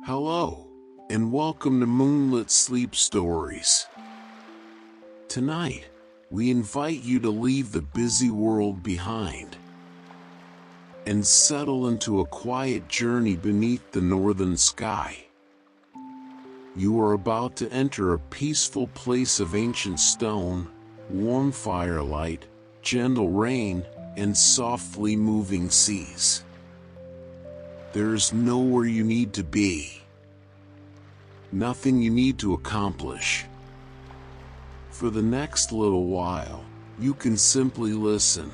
Hello, and welcome to Moonlit Sleep Stories. Tonight, we invite you to leave the busy world behind and settle into a quiet journey beneath the northern sky. You are about to enter a peaceful place of ancient stone, warm firelight, gentle rain, and softly moving seas. There is nowhere you need to be, nothing you need to accomplish. For the next little while, you can simply listen.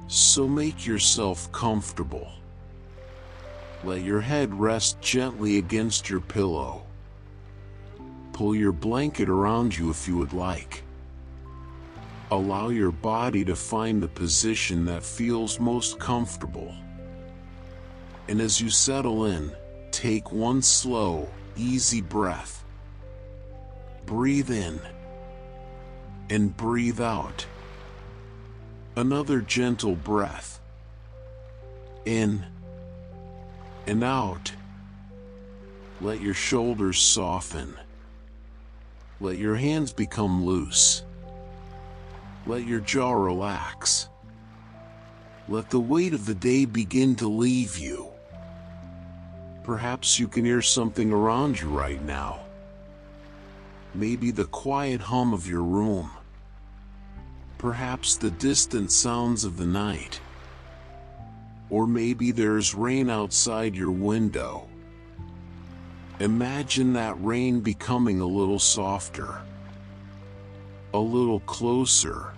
So make yourself comfortable. Let your head rest gently against your pillow. Pull your blanket around you if you would like. Allow your body to find the position that feels most comfortable. And as you settle in, take one slow, easy breath. Breathe in and breathe out. Another gentle breath. In and out. Let your shoulders soften. Let your hands become loose. Let your jaw relax. Let the weight of the day begin to leave you. Perhaps you can hear something around you right now. Maybe the quiet hum of your room. Perhaps the distant sounds of the night. Or maybe there's rain outside your window. Imagine that rain becoming a little softer, a little closer,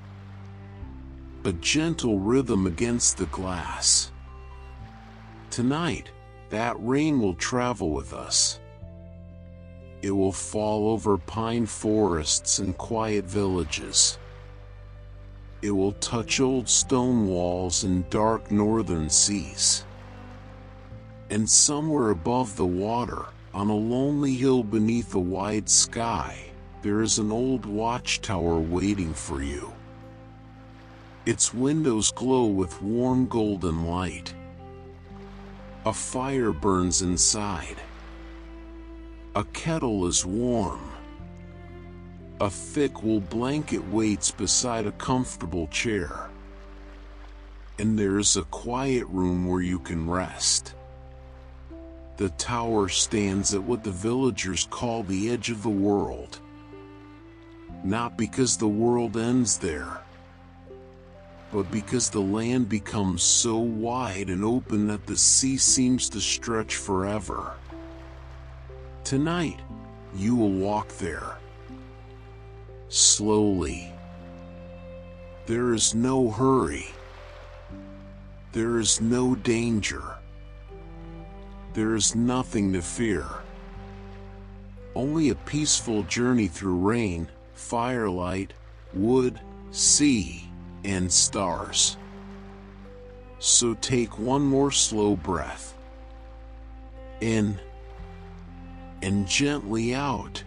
a gentle rhythm against the glass. Tonight, that rain will travel with us. It will fall over pine forests and quiet villages. It will touch old stone walls and dark northern seas. And somewhere above the water, on a lonely hill beneath a wide sky, there is an old watchtower waiting for you. Its windows glow with warm golden light. A fire burns inside. A kettle is warm. A thick wool blanket waits beside a comfortable chair. And there is a quiet room where you can rest. The tower stands at what the villagers call the edge of the world. Not because the world ends there, but because the land becomes so wide and open that the sea seems to stretch forever. Tonight, you will walk there. Slowly. There is no hurry. There is no danger. There is nothing to fear. Only a peaceful journey through rain, firelight, wood, sea, and stars. So take one more slow breath. In and gently out.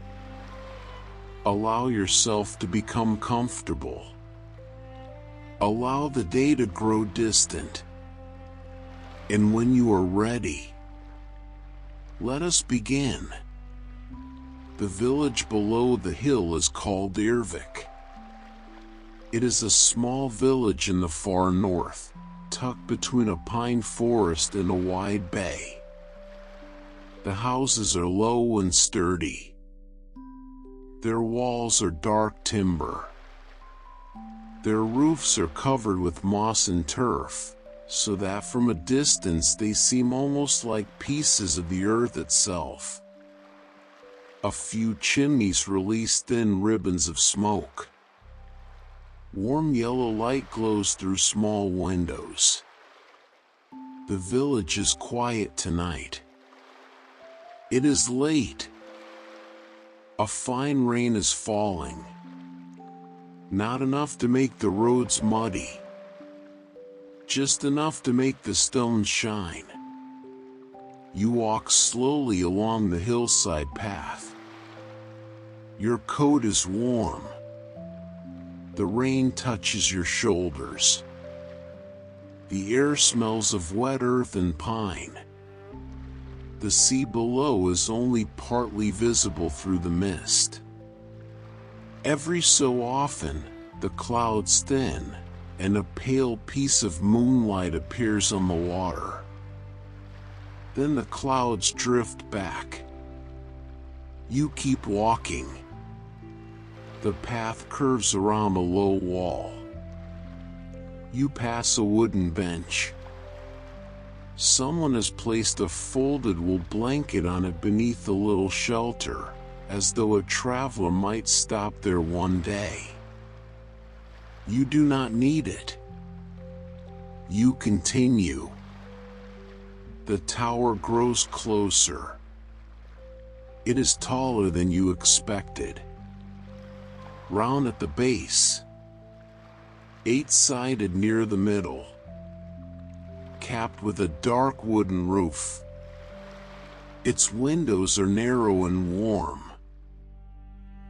Allow yourself to become comfortable. Allow the day to grow distant. And when you are ready, let us begin. The village below the hill is called Irvik. It is a small village in the far north, tucked between a pine forest and a wide bay. The houses are low and sturdy. Their walls are dark timber. Their roofs are covered with moss and turf, so that from a distance they seem almost like pieces of the earth itself. A few chimneys release thin ribbons of smoke. Warm yellow light glows through small windows. The village is quiet tonight. It is late. A fine rain is falling. Not enough to make the roads muddy. Just enough to make the stones shine. You walk slowly along the hillside path. Your coat is warm. The rain touches your shoulders. The air smells of wet earth and pine. The sea below is only partly visible through the mist. Every so often, the clouds thin, and a pale piece of moonlight appears on the water. Then the clouds drift back. You keep walking. The path curves around a low wall. You pass a wooden bench. Someone has placed a folded wool blanket on it beneath a little shelter, as though a traveler might stop there one day. You do not need it. You continue. The tower grows closer. It is taller than you expected. Round at the base, 8-sided near the middle, capped with a dark wooden roof. Its windows are narrow and warm.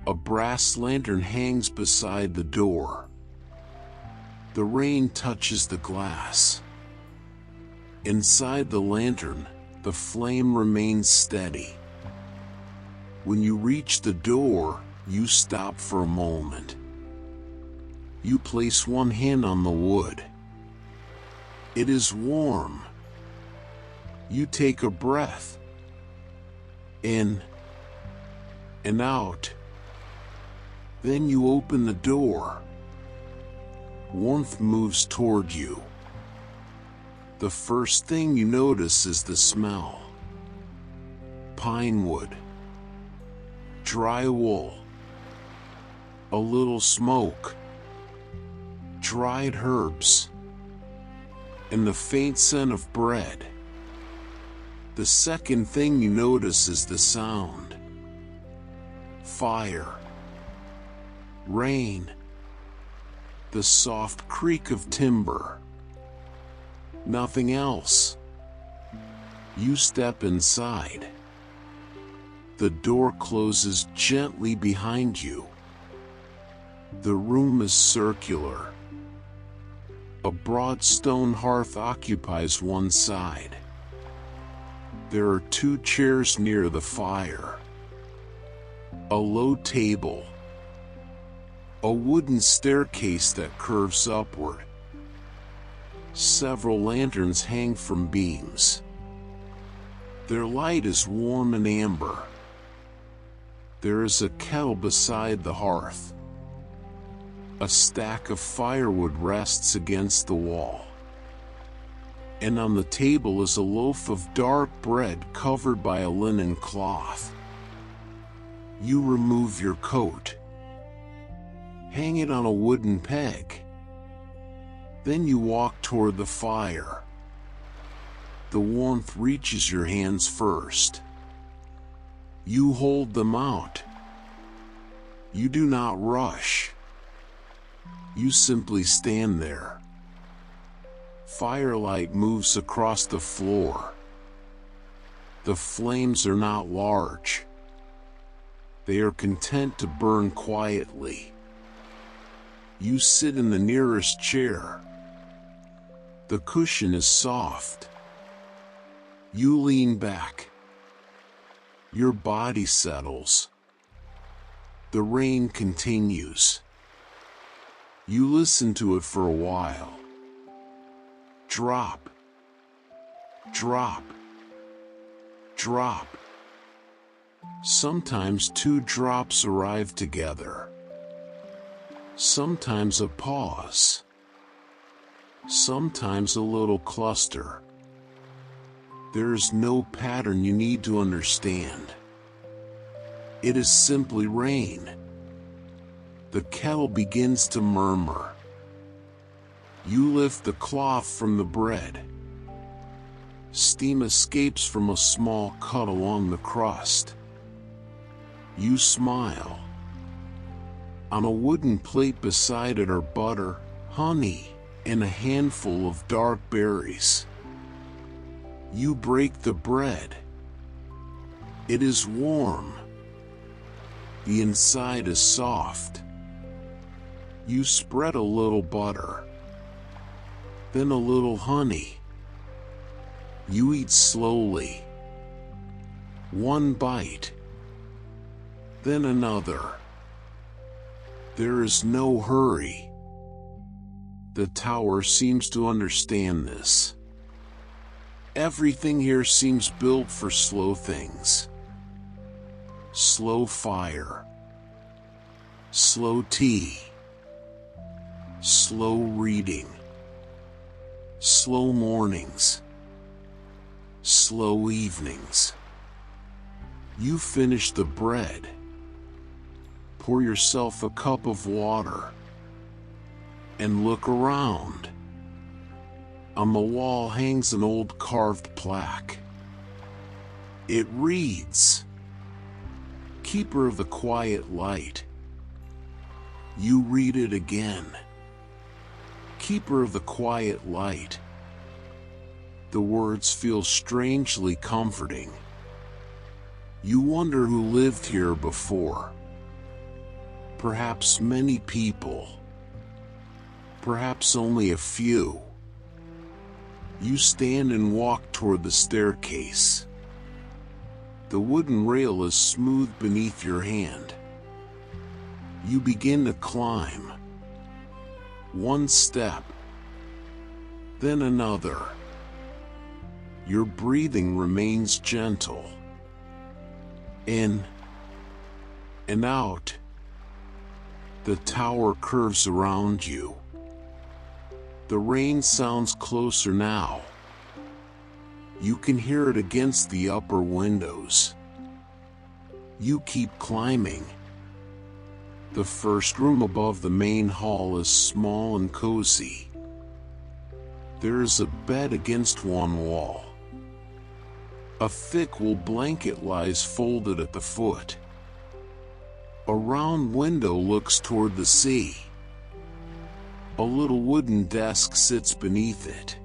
A brass lantern hangs beside the door. The rain touches the glass. Inside the lantern, the flame remains steady. When you reach the door, you stop for a moment. You place one hand on the wood. It is warm. You take a breath. In and out. Then you open the door. Warmth moves toward you. The first thing you notice is the smell. Pine wood. Dry wool. A little smoke. Dried herbs. And the faint scent of bread. The second thing you notice is the sound. Fire. Rain. The soft creak of timber. Nothing else. You step inside. The door closes gently behind you. The room is circular. A broad stone hearth occupies one side. There are 2 chairs near the fire. A low table. A wooden staircase that curves upward. Several lanterns hang from beams. Their light is warm and amber. There is a kettle beside the hearth. A stack of firewood rests against the wall. And on the table is a loaf of dark bread covered by a linen cloth. You remove your coat. Hang it on a wooden peg. Then you walk toward the fire. The warmth reaches your hands first. You hold them out. You do not rush. You simply stand there. Firelight moves across the floor. The flames are not large. They are content to burn quietly. You sit in the nearest chair. The cushion is soft. You lean back. Your body settles. The rain continues. You listen to it for a while. Drop. Drop. Drop. Sometimes 2 drops arrive together. Sometimes a pause. Sometimes a little cluster. There is no pattern you need to understand. It is simply rain. The kettle begins to murmur. You lift the cloth from the bread. Steam escapes from a small cut along the crust. You smile. On a wooden plate beside it are butter, honey, and a handful of dark berries. You break the bread. It is warm. The inside is soft. You spread a little butter. Then a little honey. You eat slowly. One bite, then another. There is no hurry. The tower seems to understand this. Everything here seems built for slow things. Slow fire. Slow tea. Slow reading. Slow mornings. Slow evenings. You finish the bread. Pour yourself a cup of water. And look around. On the wall hangs an old carved plaque. It reads, "Keeper of the quiet light." You read it again. Keeper of the quiet light. The words feel strangely comforting. You wonder who lived here before. Perhaps many people. Perhaps only a few. You stand and walk toward the staircase. The wooden rail is smooth beneath your hand. You begin to climb. One step, then another. Your breathing remains gentle. In and out. The tower curves around you. The rain sounds closer now. You can hear it against the upper windows. You keep climbing. The first room above the main hall is small and cozy. There is a bed against one wall. A thick wool blanket lies folded at the foot. A round window looks toward the sea. A little wooden desk sits beneath it.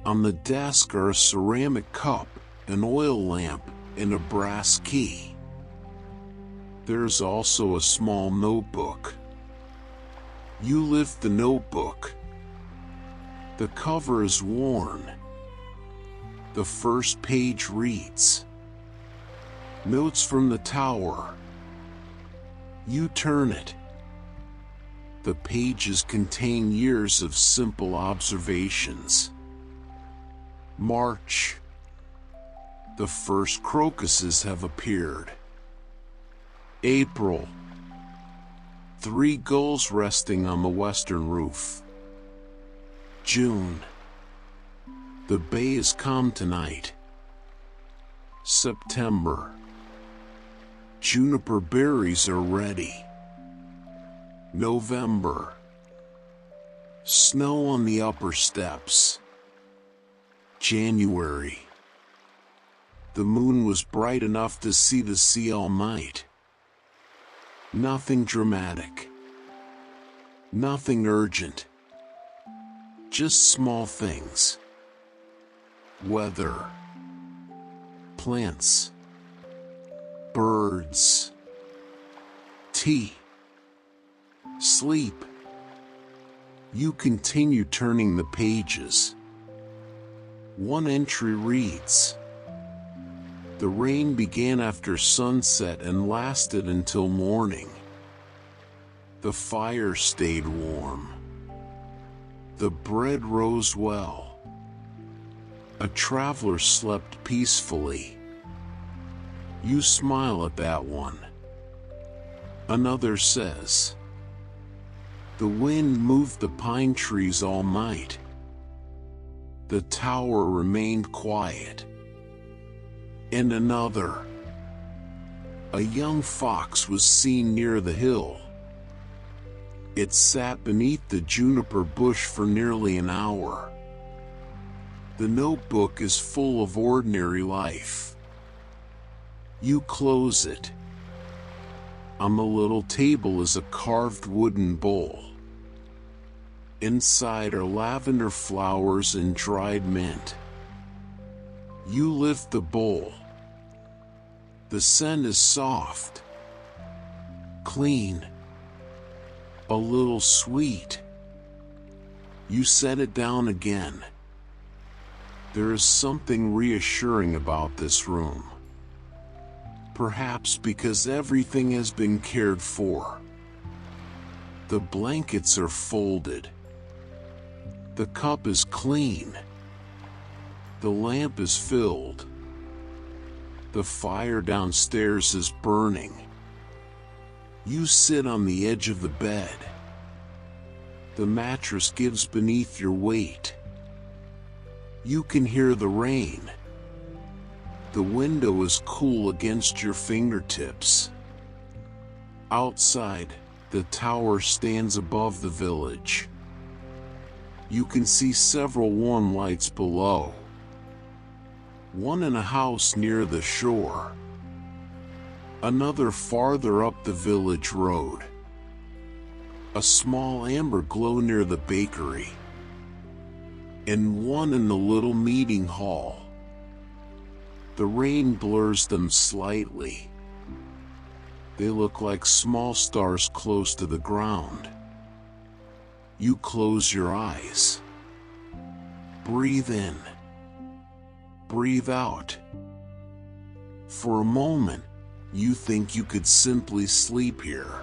On the desk are a ceramic cup, an oil lamp, and a brass key. There's also a small notebook. You lift the notebook. The cover is worn. The first page reads, "Notes from the Tower." You turn it. The pages contain years of simple observations. March. The first crocuses have appeared. April. 3 gulls resting on the western roof. June. The bay is calm tonight. September. Juniper berries are ready. November. Snow on the upper steps. January. The moon was bright enough to see the sea all night. Nothing dramatic. Nothing urgent. Just small things. Weather. Plants. Birds. Tea. Sleep. You continue turning the pages. One entry reads, "The rain began after sunset and lasted until morning. The fire stayed warm. The bread rose well. A traveler slept peacefully." You smile at that one. Another says, "The wind moved the pine trees all night. The tower remained quiet." And another, "A young fox was seen near the hill. It sat beneath the juniper bush for nearly an hour." The notebook is full of ordinary life. You close it. On the little table is a carved wooden bowl. Inside are lavender flowers and dried mint. You lift the bowl. The scent is soft, clean, a little sweet. You set it down again. There is something reassuring about this room. Perhaps because everything has been cared for. The blankets are folded. The cup is clean. The lamp is filled. The fire downstairs is burning. You sit on the edge of the bed. The mattress gives beneath your weight. You can hear the rain. The window is cool against your fingertips. Outside, the tower stands above the village. You can see several warm lights below. One in a house near the shore. Another farther up the village road. A small amber glow near the bakery. And one in the little meeting hall. The rain blurs them slightly. They look like small stars close to the ground. You close your eyes. Breathe in. Breathe out. For a moment, you think you could simply sleep here.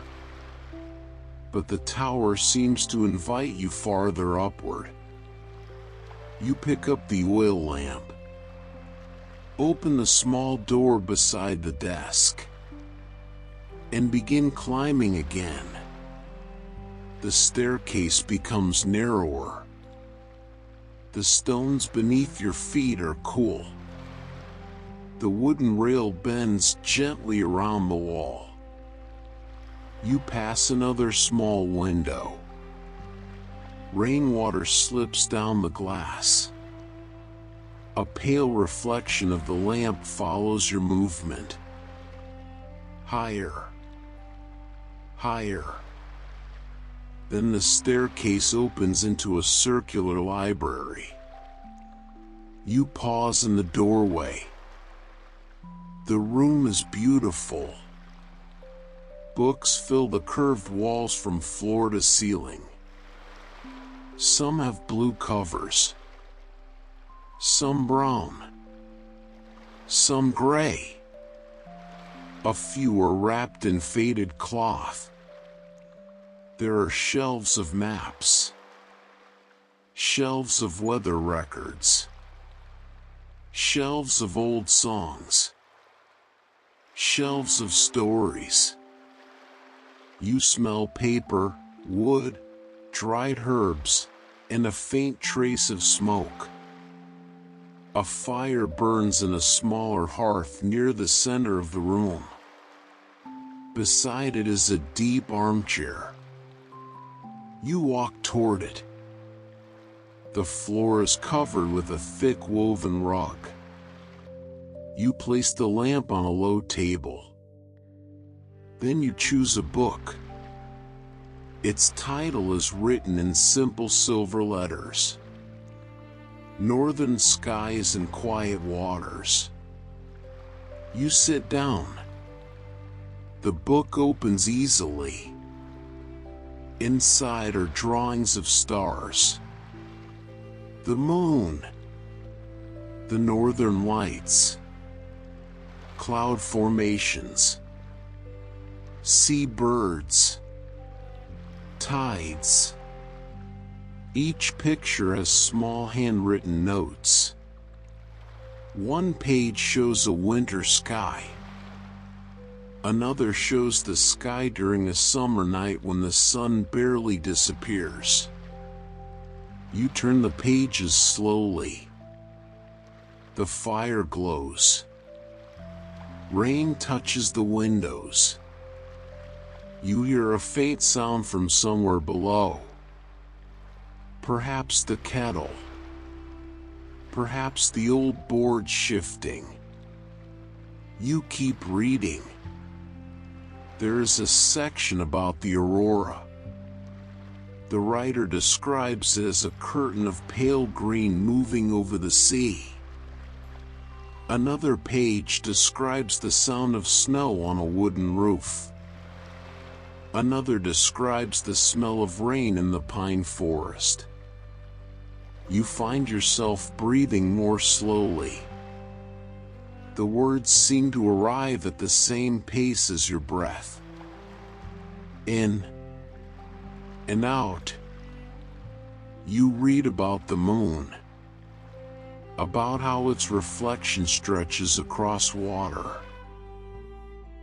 But the tower seems to invite you farther upward. You pick up the oil lamp. Open the small door beside the desk. And begin climbing again. The staircase becomes narrower. The stones beneath your feet are cool. The wooden rail bends gently around the wall. You pass another small window. Rainwater slips down the glass. A pale reflection of the lamp follows your movement. Higher. Higher. Then the staircase opens into a circular library. You pause in the doorway. The room is beautiful. Books fill the curved walls from floor to ceiling. Some have blue covers. Some brown. Some gray. A few are wrapped in faded cloth. There are shelves of maps. Shelves of weather records. Shelves of old songs. Shelves of stories. You smell paper, wood, dried herbs, and a faint trace of smoke. A fire burns in a smaller hearth near the center of the room. Beside it is a deep armchair. You walk toward it. The floor is covered with a thick woven rug. You place the lamp on a low table. Then you choose a book. Its title is written in simple silver letters. Northern Skies and Quiet Waters. You sit down. The book opens easily. Inside are drawings of stars. The moon. The northern lights. Cloud formations. Sea birds. Tides. Each picture has small handwritten notes. One page shows a winter sky. Another shows the sky during a summer night when the sun barely disappears. You turn the pages slowly. The fire glows. Rain touches the windows. You hear a faint sound from somewhere below. Perhaps the kettle. Perhaps the old board shifting. You keep reading. There is a section about the aurora. The writer describes it as a curtain of pale green moving over the sea. Another page describes the sound of snow on a wooden roof. Another describes the smell of rain in the pine forest. You find yourself breathing more slowly. The words seem to arrive at the same pace as your breath. In and out. You read about the moon, about how its reflection stretches across water,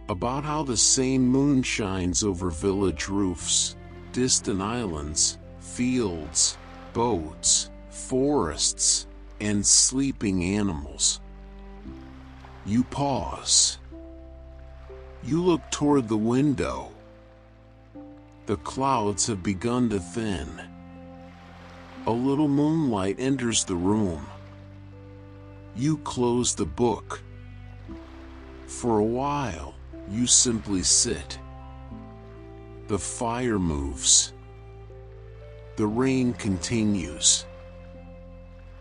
about how the same moon shines over village roofs, distant islands, fields, boats, forests, and sleeping animals. You pause. You look toward the window. The clouds have begun to thin. A little moonlight enters the room. You close the book. For a while, you simply sit. The fire moves. The rain continues.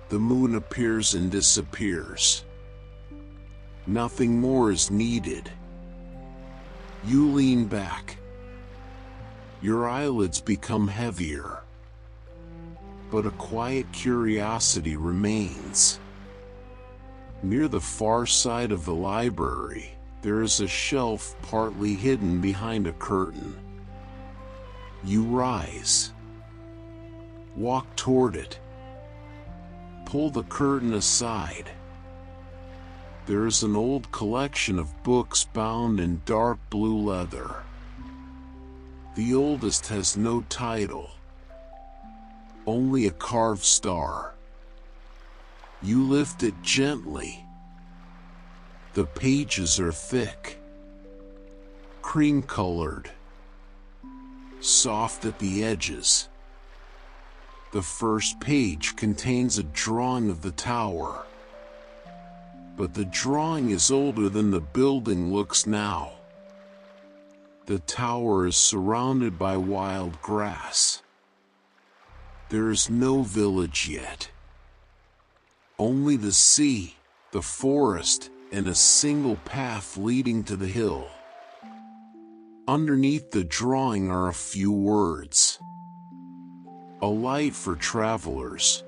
The moon appears and disappears. Nothing more is needed. You lean back. Your eyelids become heavier. But a quiet curiosity remains. Near the far side of the library, there is a shelf partly hidden behind a curtain. You rise. Walk toward it. Pull the curtain aside. There is an old collection of books bound in dark blue leather. The oldest has no title, only a carved star. You lift it gently. The pages are thick, cream-colored, soft at the edges. The first page contains a drawing of the tower, but the drawing is older than the building looks now. The tower is surrounded by wild grass. There is no village yet. Only the sea, the forest, and a single path leading to the hill. Underneath the drawing are a few words. A light for travelers.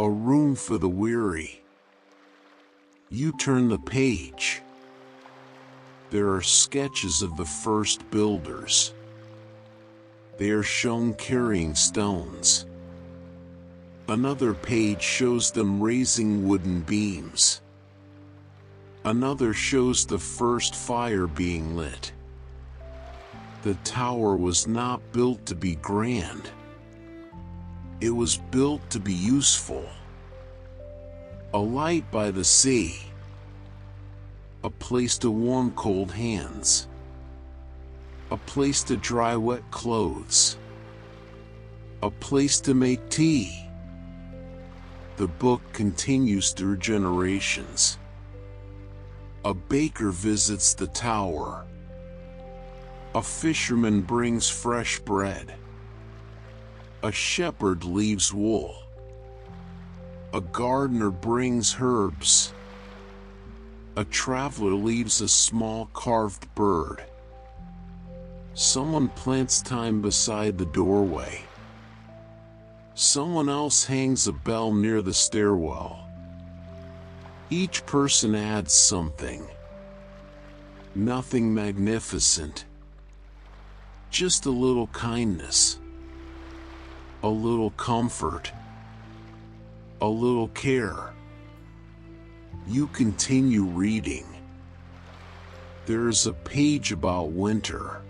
A room for the weary. You turn the page. There are sketches of the first builders. They are shown carrying stones. Another page shows them raising wooden beams. Another shows the first fire being lit. The tower was not built to be grand. It was built to be useful. A light by the sea. A place to warm cold hands. A place to dry wet clothes. A place to make tea. The book continues through generations. A baker visits the tower. A fisherman brings fresh bread. A shepherd leaves wool. A gardener brings herbs. A traveler leaves a small carved bird. Someone plants thyme beside the doorway. Someone else hangs a bell near the stairwell. Each person adds something. Nothing magnificent. Just a little kindness. A little comfort. A little care. You continue reading. There is a page about winter.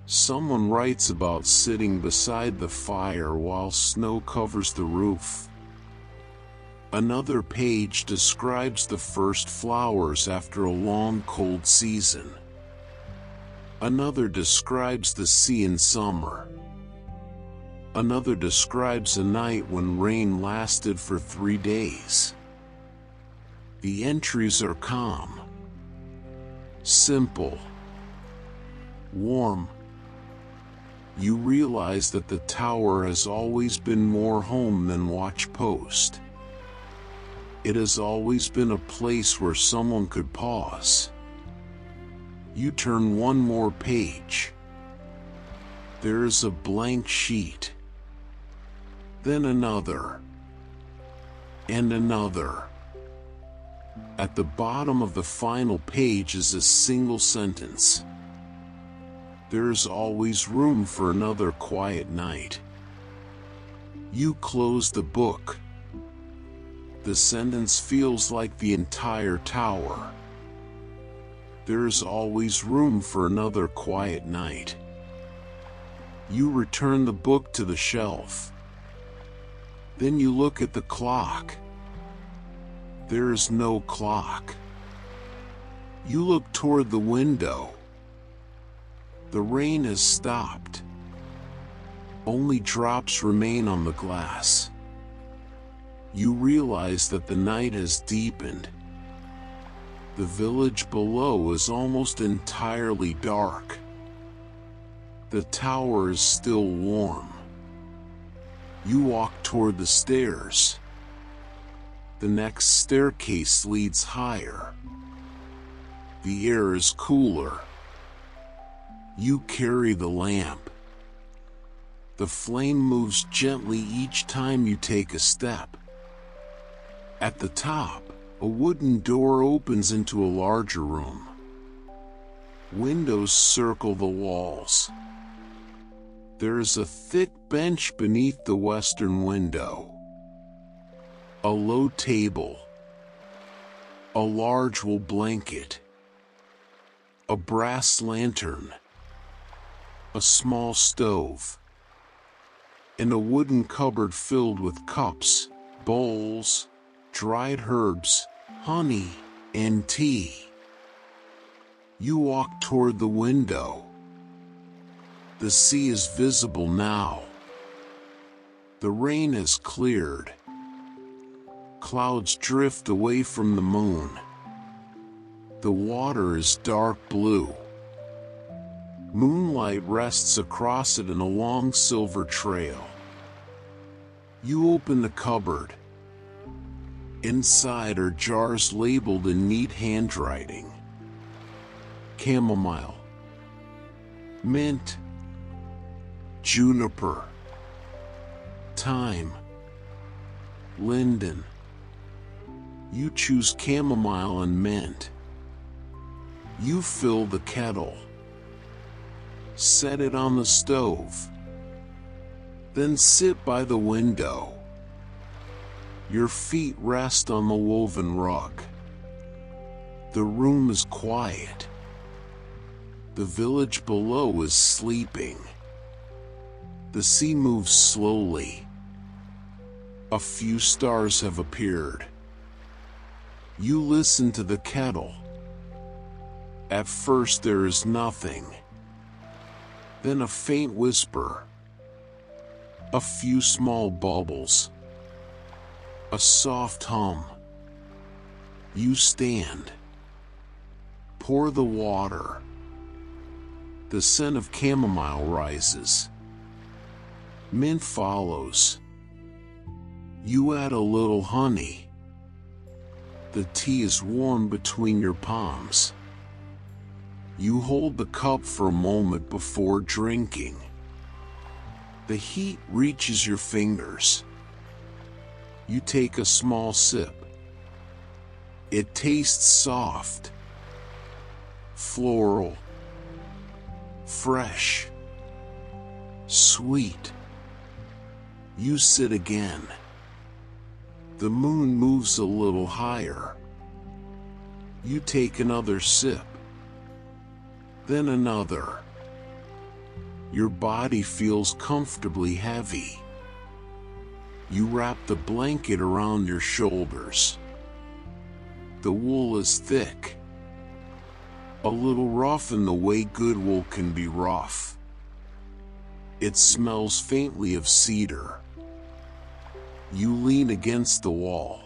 Someone writes about sitting beside the fire while snow covers the roof. Another page describes the first flowers after a long cold season. Another describes the sea in summer. Another describes a night when rain lasted for 3 days. The entries are calm, simple, warm. You realize that the tower has always been more home than watch post. It has always been a place where someone could pause. You turn one more page. There is a blank sheet. Then another. And another. At the bottom of the final page is a single sentence. There's always room for another quiet night. You close the book. The sentence feels like the entire tower. There's always room for another quiet night. You return the book to the shelf. Then you look at the clock. There's no clock. You look toward the window. The rain has stopped. Only drops remain on the glass. You realize that the night has deepened. The village below is almost entirely dark. The tower is still warm. You walk toward the stairs. The next staircase leads higher. The air is cooler. You carry the lamp. The flame moves gently each time you take a step. At the top, a wooden door opens into a larger room. Windows circle the walls. There is a thick bench beneath the western window. A low table. A large wool blanket. A brass lantern. A small stove. And a wooden cupboard filled with cups, bowls, dried herbs, honey, and tea. You walk toward the window. The sea is visible now. The rain has cleared. Clouds drift away from the moon. The water is dark blue. Moonlight rests across it in a long silver trail. You open the cupboard. Inside are jars labeled in neat handwriting. Chamomile, mint, juniper, thyme, linden. You choose chamomile and mint. You fill the kettle. Set it on the stove. Then sit by the window. Your feet rest on the woven rug. The room is quiet. The village below is sleeping. The sea moves slowly. A few stars have appeared. You listen to the kettle. At first there is nothing. Then a faint whisper. A few small bubbles. A soft hum. You stand. Pour the water. The scent of chamomile rises. Mint follows. You add a little honey. The tea is warm between your palms. You hold the cup for a moment before drinking. The heat reaches your fingers. You take a small sip. It tastes soft, floral, fresh, sweet. You sit again. The moon moves a little higher. You take another sip. Then another. Your body feels comfortably heavy. You wrap the blanket around your shoulders. The wool is thick. A little rough in the way good wool can be rough. It smells faintly of cedar. You lean against the wall.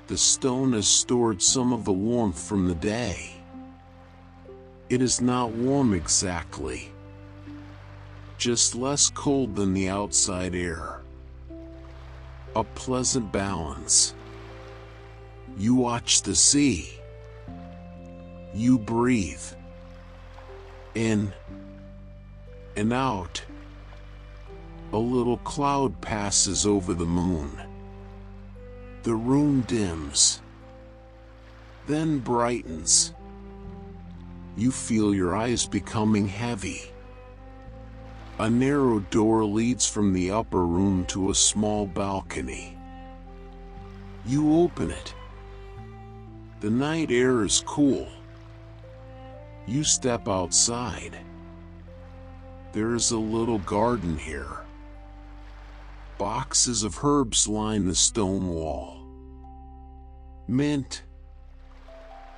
The stone has stored some of the warmth from the day. It is not warm exactly. Just less cold than the outside air. A pleasant balance. You watch the sea. You breathe. In and out. A little cloud passes over the moon. The room dims. then brightens. You feel your eyes becoming heavy. A narrow door leads from the upper room to a small balcony. You open it. The night air is cool. You step outside. There is a little garden here. Boxes of herbs line the stone wall. Mint,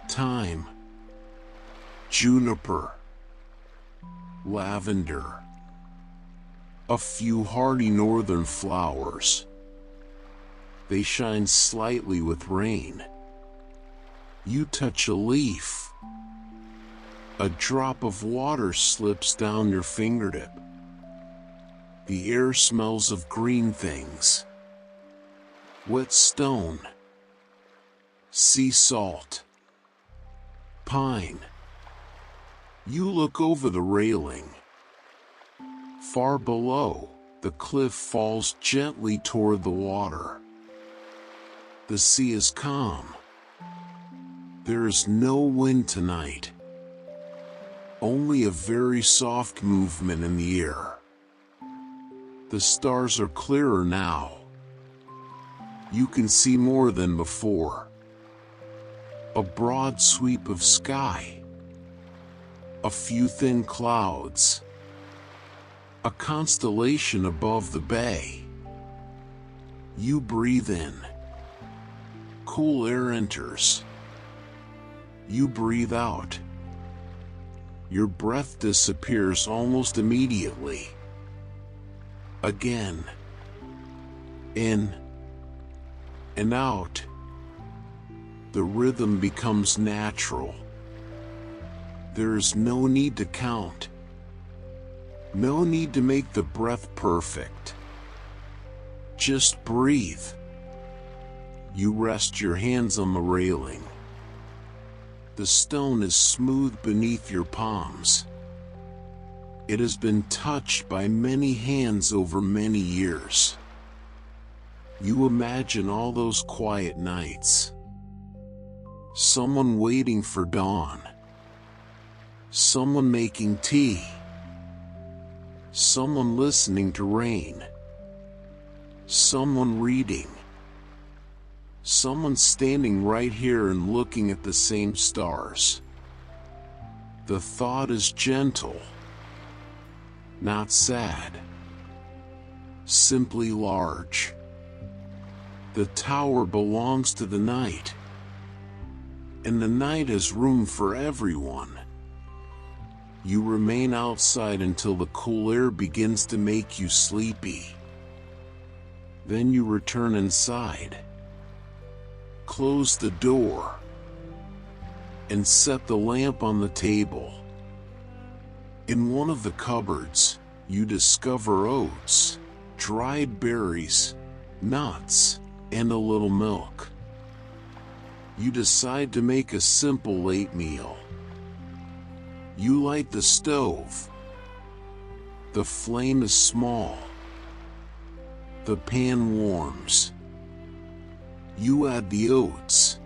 thyme, juniper, lavender, a few hardy northern flowers. They shine slightly with rain. You touch a leaf. A drop of water slips down your fingertip. The air smells of green things. Wet stone, sea salt, pine. You look over the railing. Far below, the cliff falls gently toward the water. The sea is calm. There is no wind tonight. Only a very soft movement in the air. The stars are clearer now. You can see more than before. A broad sweep of sky. A few thin clouds. A constellation above the bay. You breathe in. Cool air enters. You breathe out. Your breath disappears almost immediately. Again. In and out. The rhythm becomes natural. There is no need to count. No need to make the breath perfect. Just breathe. You rest your hands on the railing. The stone is smooth beneath your palms. It has been touched by many hands over many years. You imagine all those quiet nights. Someone waiting for dawn. Someone making tea. Someone listening to rain. Someone reading. Someone standing right here and looking at the same stars. The thought is gentle, not sad, simply large. The tower belongs to the night, and the night has room for everyone. You remain outside until the cool air begins to make you sleepy. Then you return inside. Close the door and set the lamp on the table. In one of the cupboards, you discover oats, dried berries, nuts, and a little milk. You decide to make a simple late meal. You light the stove. The flame is small. The pan warms. You add the oats,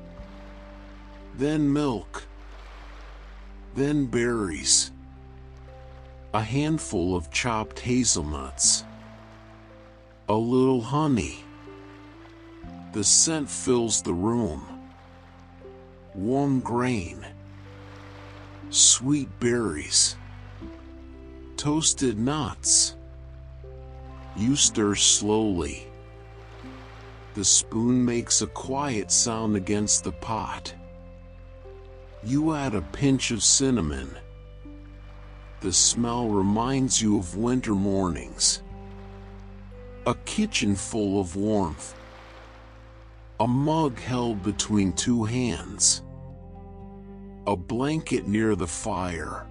then milk, then berries, a handful of chopped hazelnuts, a little honey. The scent fills the room. Warm grain, sweet berries, toasted nuts. You stir slowly. The spoon makes a quiet sound against the pot. You add a pinch of cinnamon. The smell reminds you of winter mornings. A kitchen full of warmth. A mug held between two hands. A blanket near the fire.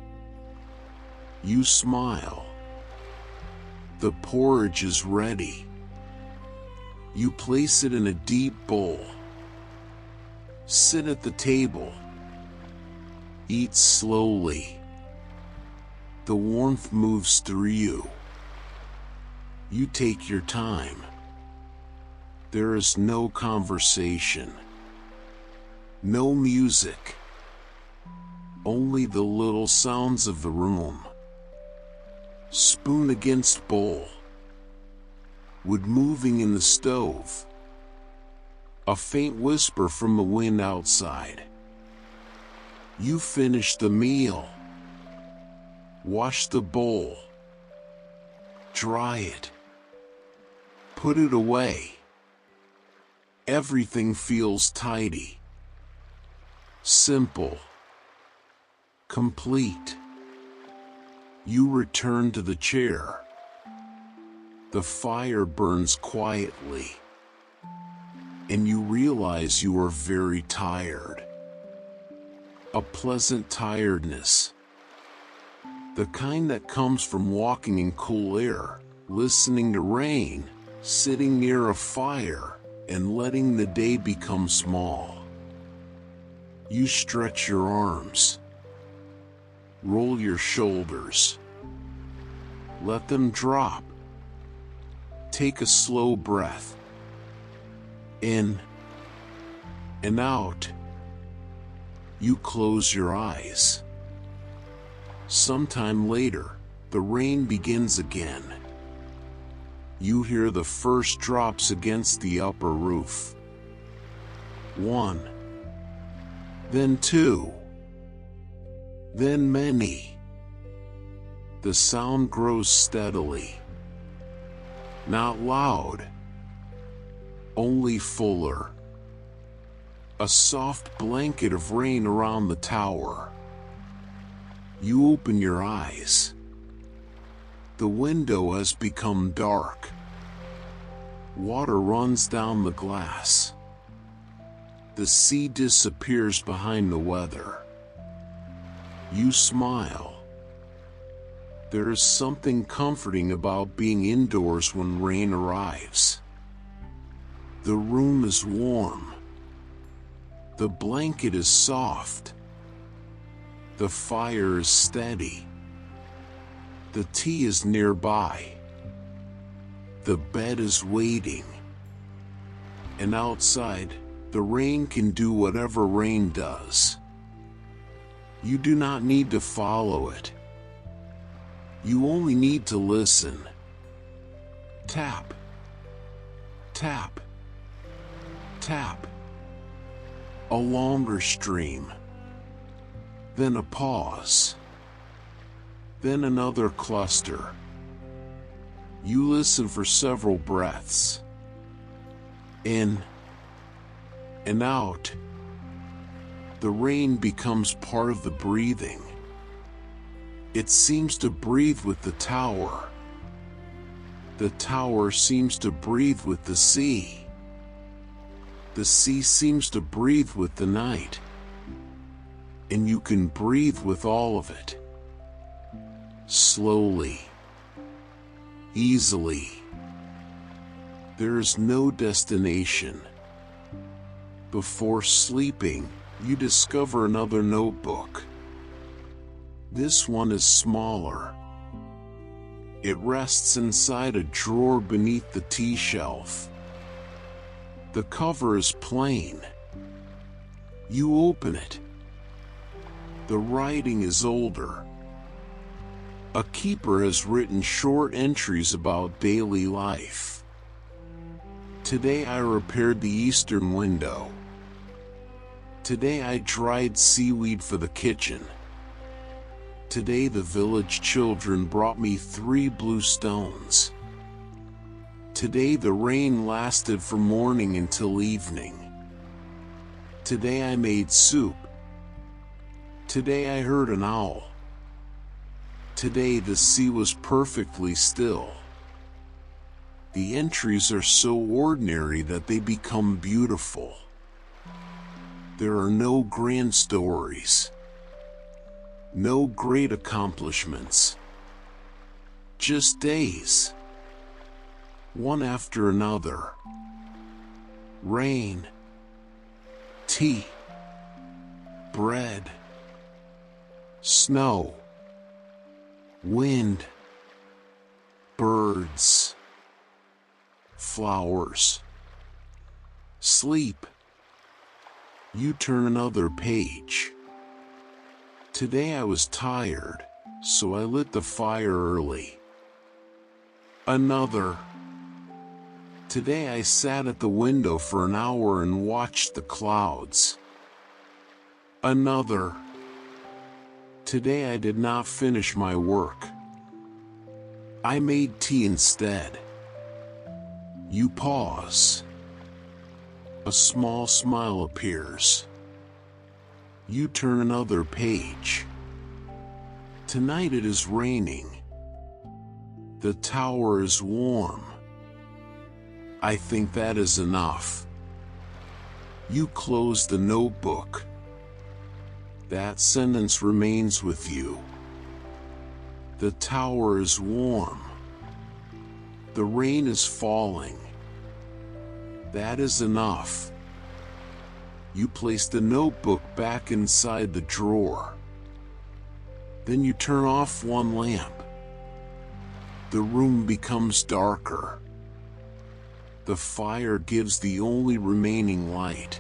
You smile. The porridge is ready. You place it in a deep bowl. Sit at the table. Eat slowly. The warmth moves through you. You take your time. There is no conversation. No music. Only the little sounds of the room. Spoon against bowl. Wood moving in the stove. A faint whisper from the wind outside. You finish the meal. Wash the bowl. Dry it. Put it away. Everything feels tidy. Simple. Complete. You return to the chair. The fire burns quietly. And you realize you are very tired. A pleasant tiredness. The kind that comes from walking in cool air, listening to rain, sitting near a fire, and letting the day become small. You stretch your arms. Roll your shoulders. Let them drop. Take a slow breath. In and out. You close your eyes. Sometime later, the rain begins again. You hear the first drops against the upper roof. 1. Then 2. Then many. The sound grows steadily. Not loud. Only fuller. A soft blanket of rain around the tower. You open your eyes. The window has become dark. Water runs down the glass. The sea disappears behind the weather. You smile. There is something comforting about being indoors when rain arrives. The room is warm. The blanket is soft. The fire is steady. The tea is nearby. The bed is waiting. And outside, the rain can do whatever rain does. You do not need to follow it. You only need to listen. Tap. Tap. Tap. A longer stream. Then a pause. Then another cluster. You listen for several breaths. In and out. The rain becomes part of the breathing. It seems to breathe with the tower. The tower seems to breathe with the sea. The sea seems to breathe with the night. And you can breathe with all of it. Slowly. Easily. There is no destination. Before sleeping, you discover another notebook. This one is smaller. It rests inside a drawer beneath the tea shelf. The cover is plain. You open it. The writing is older. A keeper has written short entries about daily life. Today I repaired the eastern window. Today I dried seaweed for the kitchen. Today the village children brought me 3 blue stones. Today the rain lasted from morning until evening. Today I made soup. Today I heard an owl. Today the sea was perfectly still. The entries are so ordinary that they become beautiful. There are no grand stories. No great accomplishments. Just days. One after another. Rain. Tea. Bread. Snow. Wind. Birds. Flowers. Sleep. You turn another page. Today I was tired, so I lit the fire early. Another. Today I sat at the window for an hour and watched the clouds. Another. Today I did not finish my work. I made tea instead. You pause. A small smile appears. You turn another page. Tonight it is raining. The tower is warm. I think that is enough. You close the notebook. That sentence remains with you. The tower is warm. The rain is falling. That is enough. You place the notebook back inside the drawer. Then you turn off one lamp. The room becomes darker. The fire gives the only remaining light.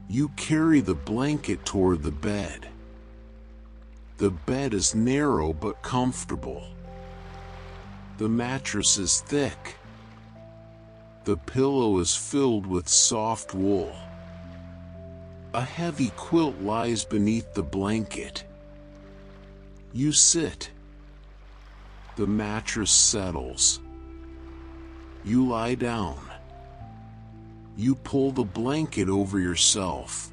You carry the blanket toward the bed. The bed is narrow but comfortable. The mattress is thick. The pillow is filled with soft wool. A heavy quilt lies beneath the blanket. You sit. The mattress settles. You lie down. You pull the blanket over yourself.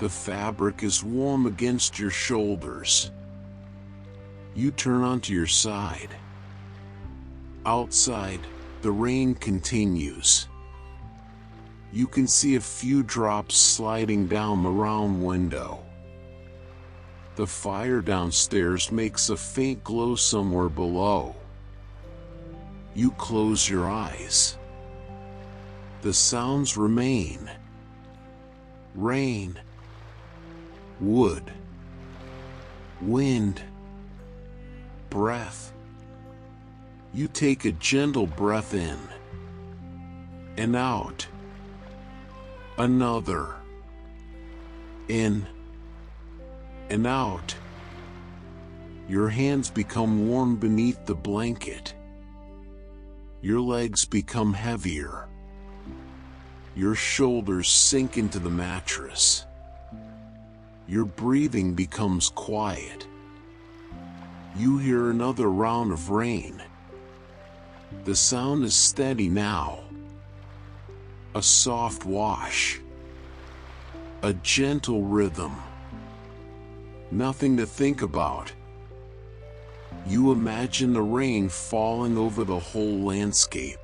The fabric is warm against your shoulders. You turn onto your side. Outside, the rain continues. You can see a few drops sliding down the round window. The fire downstairs makes a faint glow somewhere below. You close your eyes. The sounds remain. Rain, wood, wind, breath. You take a gentle breath in and out. Another. In and out. Your hands become warm beneath the blanket. Your legs become heavier. Your shoulders sink into the mattress. Your breathing becomes quiet. You hear another round of rain. The sound is steady now. A soft wash. A gentle rhythm. Nothing to think about. You imagine the rain falling over the whole landscape.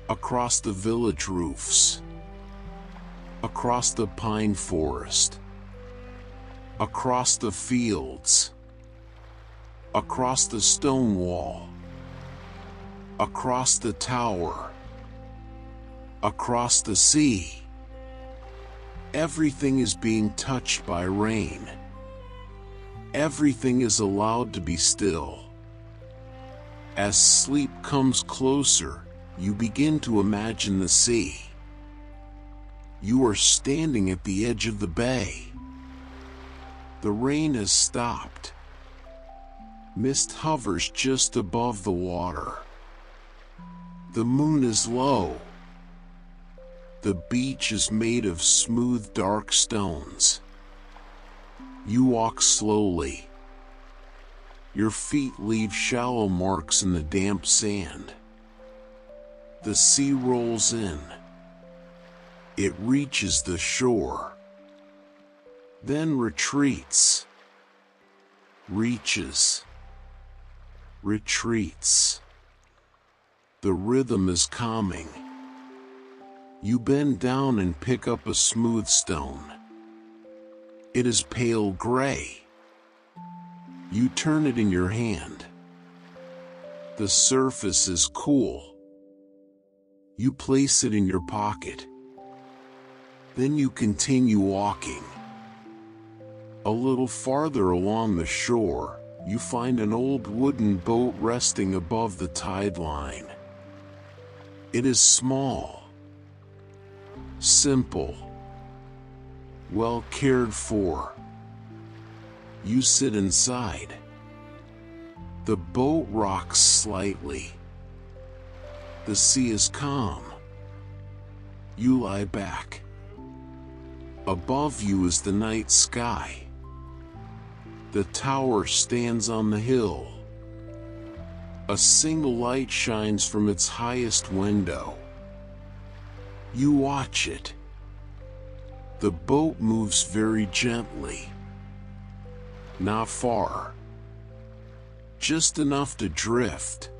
Across the village roofs. Across the pine forest. Across the fields. Across the stone wall. Across the tower. Across the sea. Everything is being touched by rain. Everything is allowed to be still. As sleep comes closer, you begin to imagine the sea. You are standing at the edge of the bay. The rain has stopped. Mist hovers just above the water. The moon is low. The beach is made of smooth, dark stones. You walk slowly. Your feet leave shallow marks in the damp sand. The sea rolls in. It reaches the shore. Then retreats. Reaches. Retreats. The rhythm is calming. You bend down and pick up a smooth stone. It is pale gray. You turn it in your hand. The surface is cool. You place it in your pocket. Then you continue walking. A little farther along the shore, you find an old wooden boat resting above the tide line. It is small. simple, well cared for. You sit inside. The boat rocks slightly. The sea is calm. You lie back. Above you is the night sky. The tower stands on the hill. A single light shines from its highest window. You watch it. The boat moves very gently. Not far. Just enough to drift.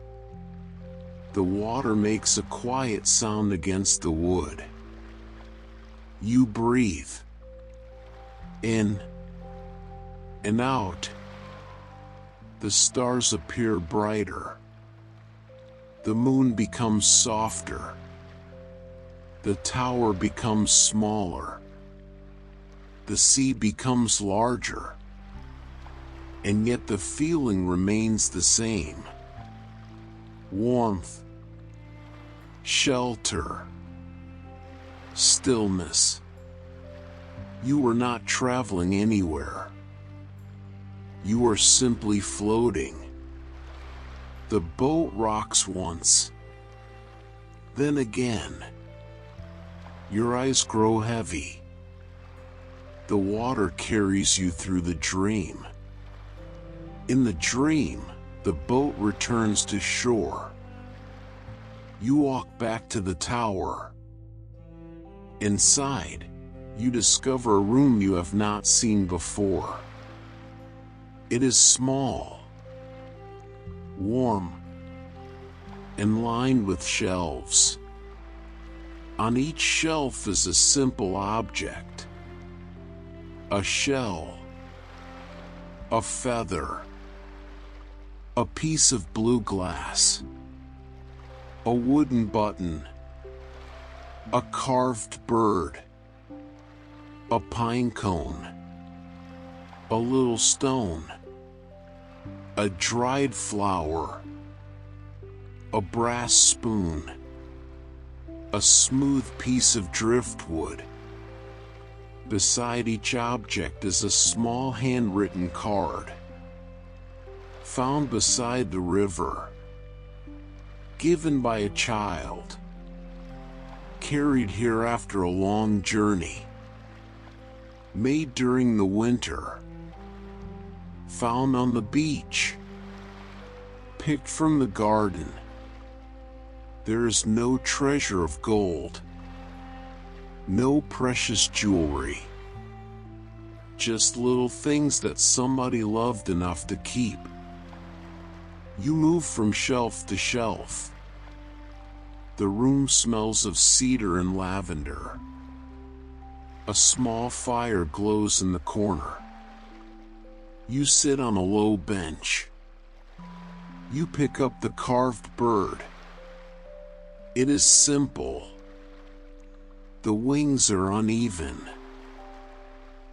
The water makes a quiet sound against the wood. You breathe. In and out. The stars appear brighter. The moon becomes softer. The tower becomes smaller. The sea becomes larger. And yet the feeling remains the same. Warmth, shelter, stillness. You are not traveling anywhere. You are simply floating. The boat rocks once, then again. Your eyes grow heavy. The water carries you through the dream. In the dream, the boat returns to shore. You walk back to the tower. Inside, you discover a room you have not seen before. It is small, warm, and lined with shelves. On each shelf is a simple object. A shell, a feather, a piece of blue glass, a wooden button, a carved bird, a pine cone, a little stone, a dried flower, a brass spoon, a smooth piece of driftwood. Beside each object is a small handwritten card. Found beside the river. Given by a child. Carried here after a long journey. Made during the winter. Found on the beach. Picked from the garden. There is no treasure of gold. No precious jewelry. Just little things that somebody loved enough to keep. You move from shelf to shelf. The room smells of cedar and lavender. A small fire glows in the corner. You sit on a low bench. You pick up the carved bird. It is simple. The wings are uneven.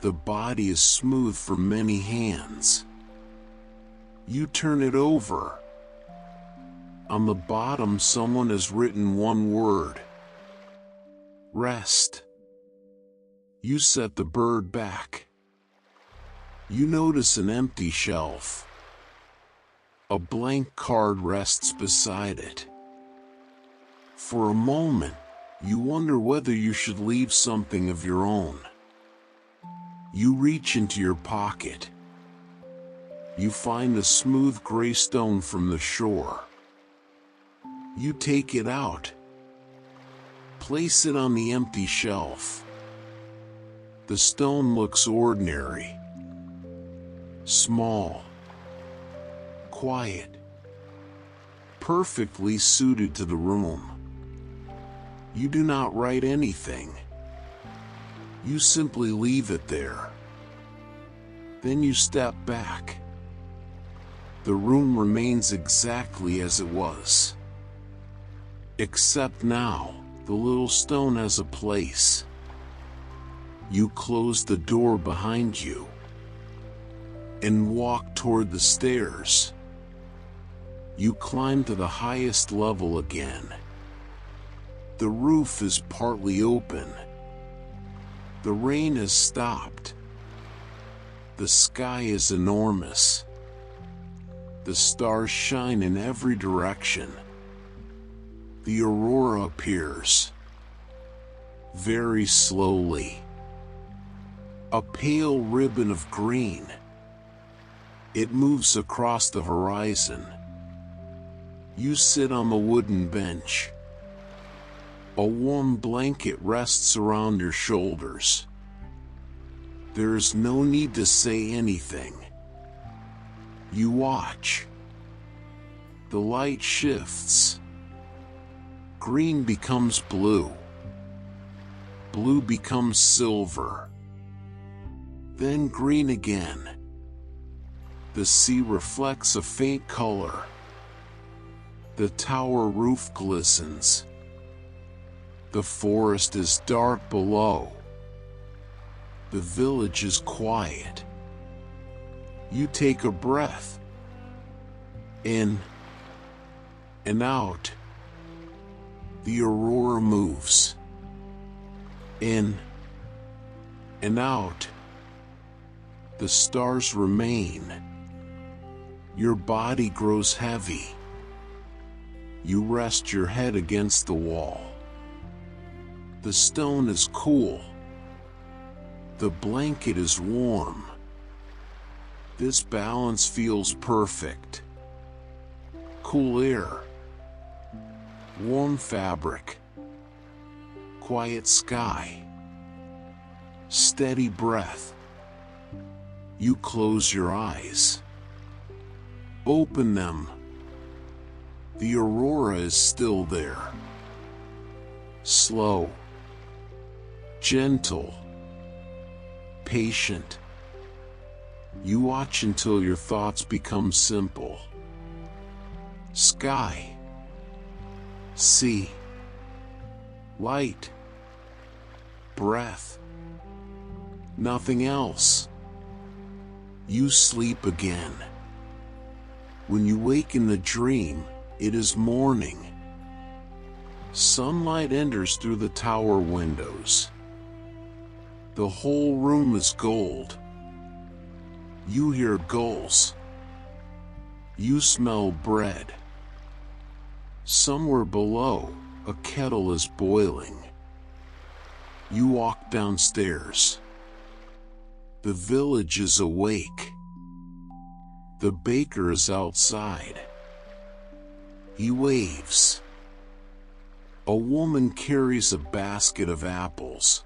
The body is smooth from many hands. You turn it over. On the bottom, someone has written one word. Rest. You set the bird back. You notice an empty shelf. A blank card rests beside it. For a moment, you wonder whether you should leave something of your own. You reach into your pocket. You find a smooth gray stone from the shore. You take it out. Place it on the empty shelf. The stone looks ordinary. Small. Quiet. Perfectly suited to the room. You do not write anything. You simply leave it there. Then you step back. The room remains exactly as it was. Except now, the little stone has a place. You close the door behind you and walk toward the stairs. You climb to the highest level again. The roof is partly open. The rain has stopped. The sky is enormous. The stars shine in every direction. The aurora appears. Very slowly. A pale ribbon of green. It moves across the horizon. You sit on the wooden bench. A warm blanket rests around your shoulders. There is no need to say anything. You watch. The light shifts. Green becomes blue. Blue becomes silver. Then green again. The sea reflects a faint color. The tower roof glistens. The forest is dark below. The village is quiet. You take a breath. In and out. The aurora moves. In and out. The stars remain. Your body grows heavy. You rest your head against the wall. The stone is cool. The blanket is warm. This balance feels perfect. Cool air. Warm fabric. Quiet sky. Steady breath. You close your eyes. Open them. The aurora is still there. Slow. Gentle. Patient. You watch until your thoughts become simple. Sky. Sea. Light. Breath. Nothing else. You sleep again. When you wake in the dream, it is morning. Sunlight enters through the tower windows. The whole room is gold. You hear gulls. You smell bread. Somewhere below, a kettle is boiling. You walk downstairs. The village is awake. The baker is outside. He waves. A woman carries a basket of apples.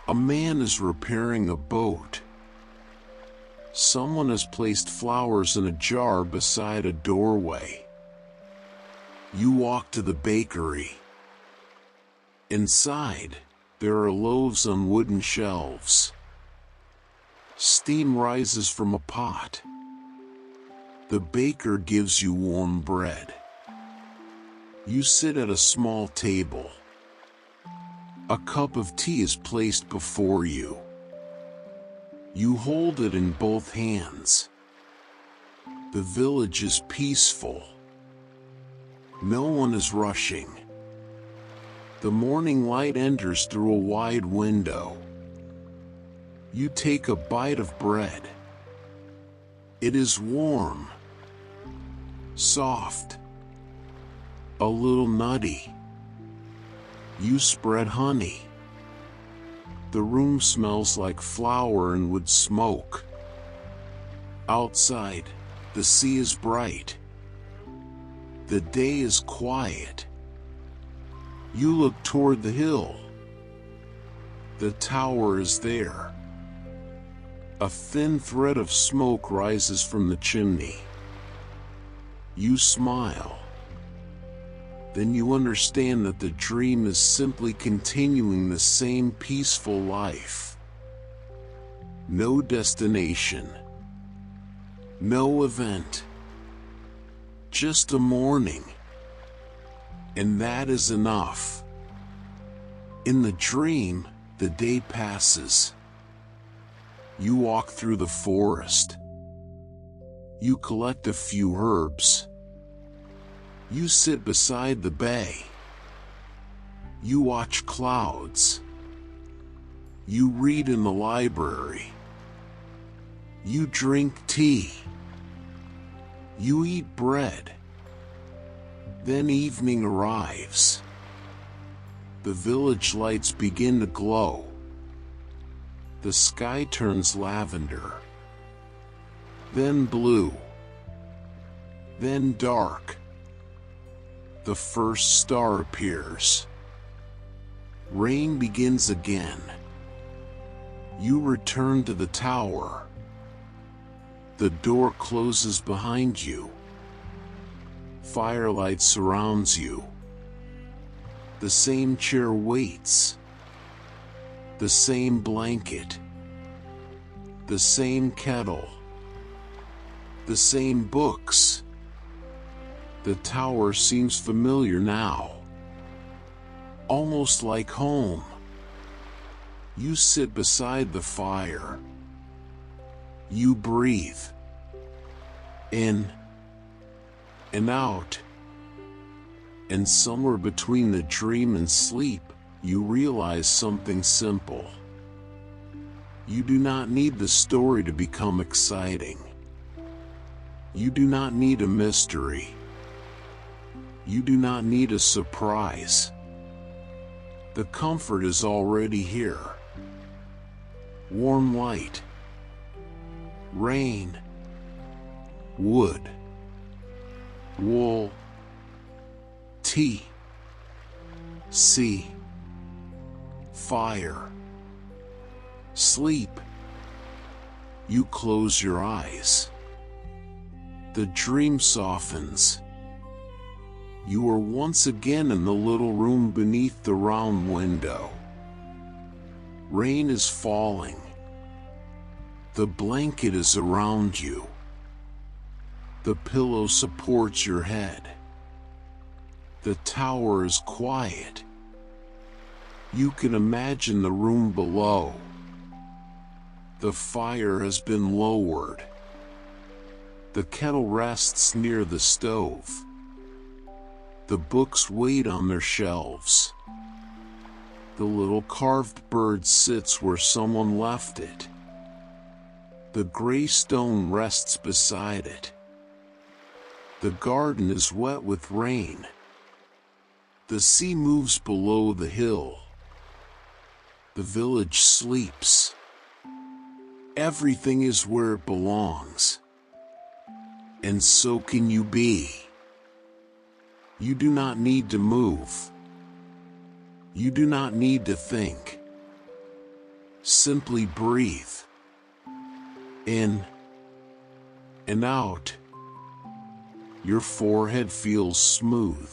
A man is repairing a boat. Someone has placed flowers in a jar beside a doorway. You walk to the bakery. Inside, there are loaves on wooden shelves. Steam rises from a pot. The baker gives you warm bread. You sit at a small table. A cup of tea is placed before you. You hold it in both hands. The village is peaceful. No one is rushing. The morning light enters through a wide window. You take a bite of bread. It is warm, soft, a little nutty. You spread honey. The room smells like flour and wood smoke. Outside, the sea is bright. The day is quiet. You look toward the hill. The tower is there. A thin thread of smoke rises from the chimney. You smile. Then you understand that the dream is simply continuing the same peaceful life. No destination. No event. Just a morning. And that is enough. In the dream, the day passes. You walk through the forest. You collect a few herbs. You sit beside the bay. You watch clouds. You read in the library. You drink tea. You eat bread. Then evening arrives. The village lights begin to glow. The sky turns lavender. Then blue. Then dark. The first star appears. Rain begins again. You return to the tower. The door closes behind you. Firelight surrounds you. The same chair waits. The same blanket. The same kettle. The same books. The tower seems familiar now. Almost like home. You sit beside the fire. You breathe. In and out. And somewhere between the dream and sleep, you realize something simple. You do not need the story to become exciting. You do not need a mystery. You do not need a surprise. The comfort is already here. Warm light. Rain. Wood. Wool. Tea. Sea. Fire. Sleep. You close your eyes. The dream softens. You are once again in the little room beneath the round window. Rain is falling. The blanket is around you. The pillow supports your head. The tower is quiet. You can imagine the room below. The fire has been lowered. The kettle rests near the stove. The books wait on their shelves. The little carved bird sits where someone left it. The gray stone rests beside it. The garden is wet with rain. The sea moves below the hill. The village sleeps. Everything is where it belongs. And so can you be. You do not need to move. You do not need to think. Simply breathe. In and out. Your forehead feels smooth.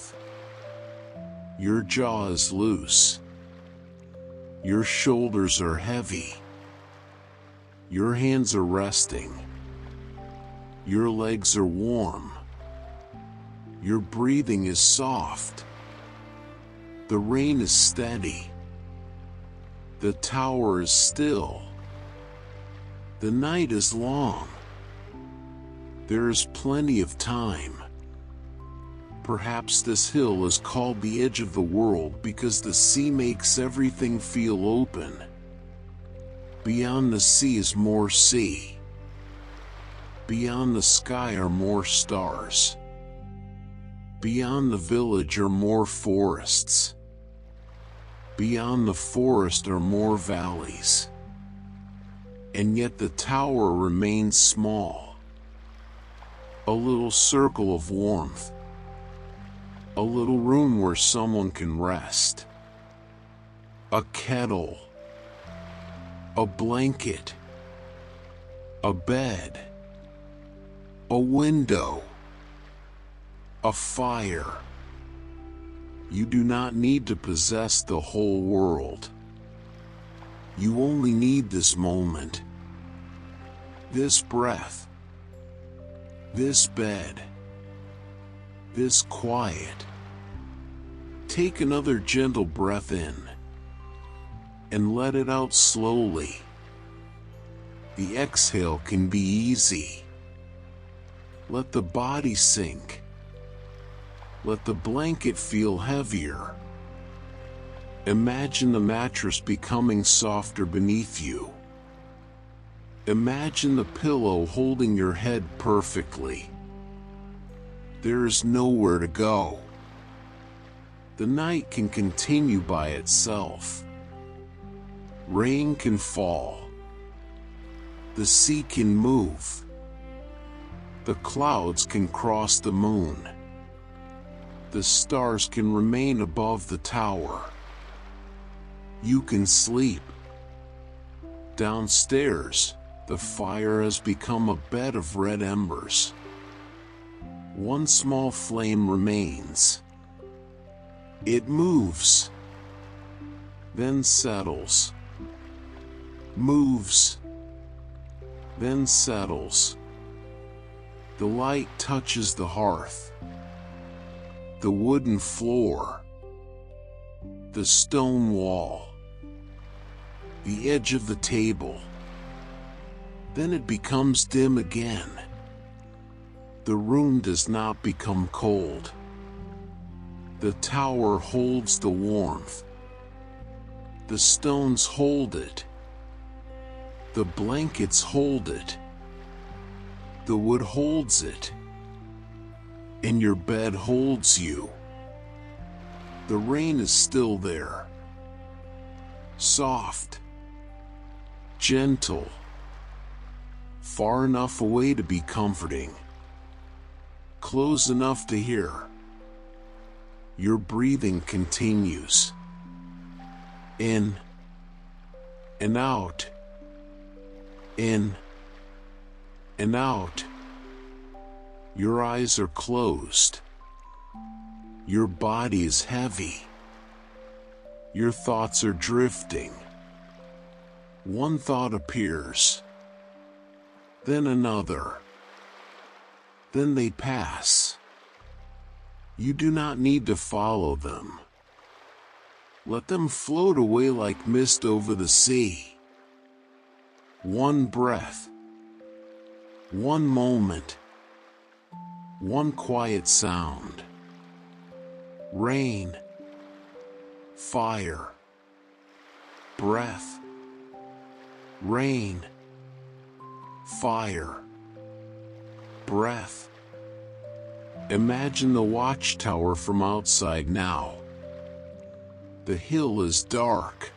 Your jaw is loose. Your shoulders are heavy. Your hands are resting. Your legs are warm. Your breathing is soft. The rain is steady. The tower is still. The night is long. There is plenty of time. Perhaps this hill is called the edge of the world because the sea makes everything feel open. Beyond the sea is more sea. Beyond the sky are more stars. Beyond the village are more forests. Beyond the forest are more valleys. And yet the tower remains small. A little circle of warmth. A little room where someone can rest. A kettle. A blanket. A bed. A window. A fire. You do not need to possess the whole world. You only need this moment. This breath. This bed. This quiet. Take another gentle breath in. And let it out slowly. The exhale can be easy. Let the body sink. Let the blanket feel heavier. Imagine the mattress becoming softer beneath you. Imagine the pillow holding your head perfectly. There is nowhere to go. The night can continue by itself. Rain can fall. The sea can move. The clouds can cross the moon. The stars can remain above the tower. You can sleep. Downstairs, the fire has become a bed of red embers. One small flame remains. It moves, then settles, moves, then settles. The light touches the hearth, the wooden floor, the stone wall, the edge of the table. Then it becomes dim again. The room does not become cold. The tower holds the warmth. The stones hold it. The blankets hold it. The wood holds it. And your bed holds you. The rain is still there. Soft. Gentle. Far enough away to be comforting. Close enough to hear. Your breathing continues. In and out. In and out. Your eyes are closed. Your body is heavy. Your thoughts are drifting. One thought appears. Then another. Then they pass. You do not need to follow them. Let them float away like mist over the sea. One breath. One moment. One quiet sound. Rain. Fire. Breath. Rain. Fire. Breath. Imagine the Watchtower from outside now. The hill is dark.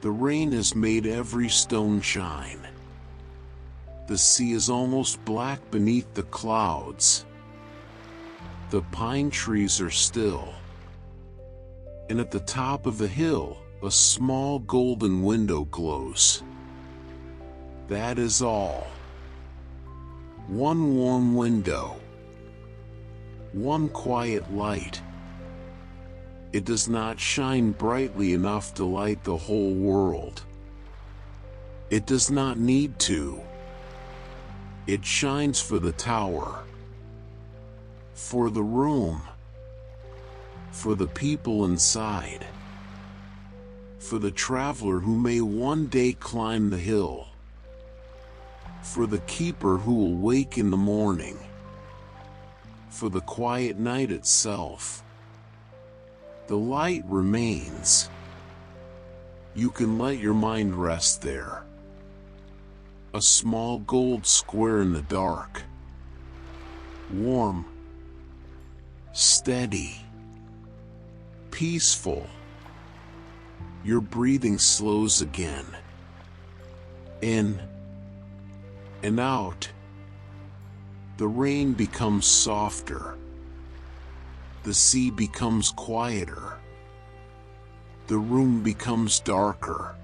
The rain has made every stone shine. The sea is almost black beneath the clouds. The pine trees are still. And at the top of the hill, a small golden window glows. That is all. One warm window. One quiet light. It does not shine brightly enough to light the whole world. It does not need to. It shines for the tower, for the room, for the people inside, for the traveler who may one day climb the hill, for the keeper who will wake in the morning, for the quiet night itself. The light remains. You can let your mind rest there. A small gold square in the dark. Warm. Steady. Peaceful. Your breathing slows again. In and out. The rain becomes softer. The sea becomes quieter. The room becomes darker.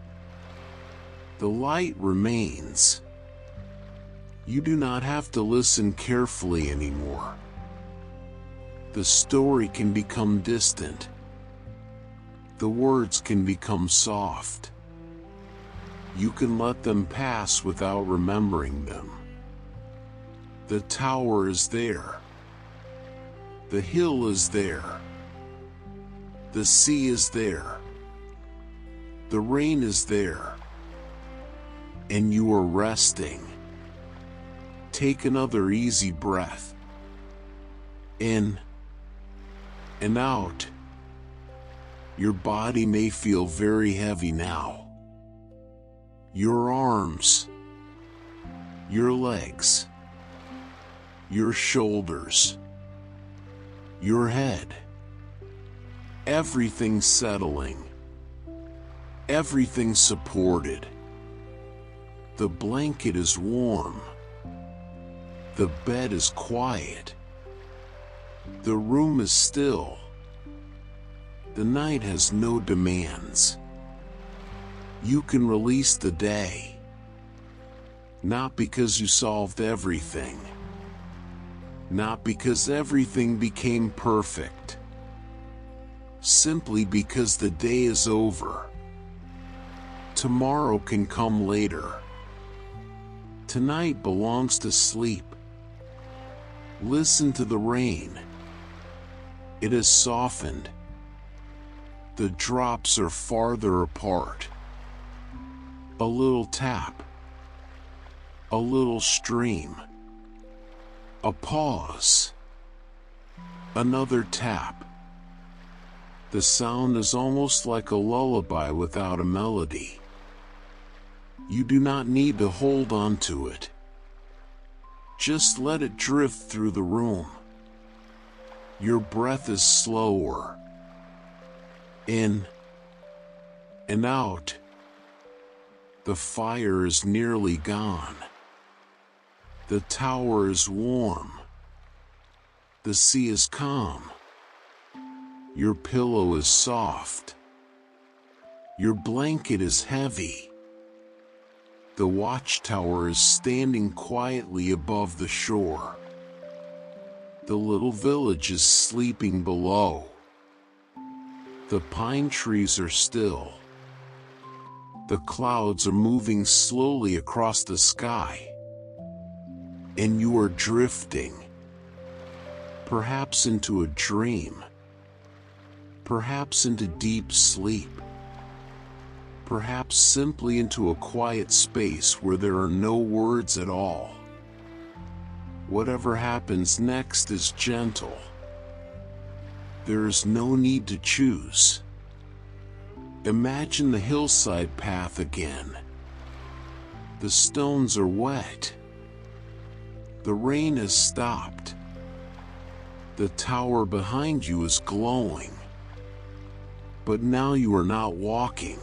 The light remains. You do not have to listen carefully anymore. The story can become distant. The words can become soft. You can let them pass without remembering them. The tower is there. The hill is there. The sea is there. The rain is there. And you are resting. Take another easy breath. In and out. Your body may feel very heavy now. Your arms, your legs, your shoulders, your head, everything settling, everything supported. The blanket is warm. The bed is quiet. The room is still. The night has no demands. You can release the day. Not because you solved everything. Not because everything became perfect. Simply because the day is over. Tomorrow can come later. Tonight belongs to sleep. Listen to the rain. It has softened. The drops are farther apart. A little tap. A little stream. A pause. Another tap. The sound is almost like a lullaby without a melody. You do not need to hold on to it. Just let it drift through the room. Your breath is slower. In and out. The fire is nearly gone. The tower is warm. The sea is calm. Your pillow is soft. Your blanket is heavy. The watchtower is standing quietly above the shore. The little village is sleeping below. The pine trees are still. The clouds are moving slowly across the sky. And you are drifting. Perhaps into a dream. Perhaps into deep sleep. Perhaps simply into a quiet space where there are no words at all. Whatever happens next is gentle. There is no need to choose. Imagine the hillside path again. The stones are wet. The rain has stopped. The tower behind you is glowing. But now you are not walking.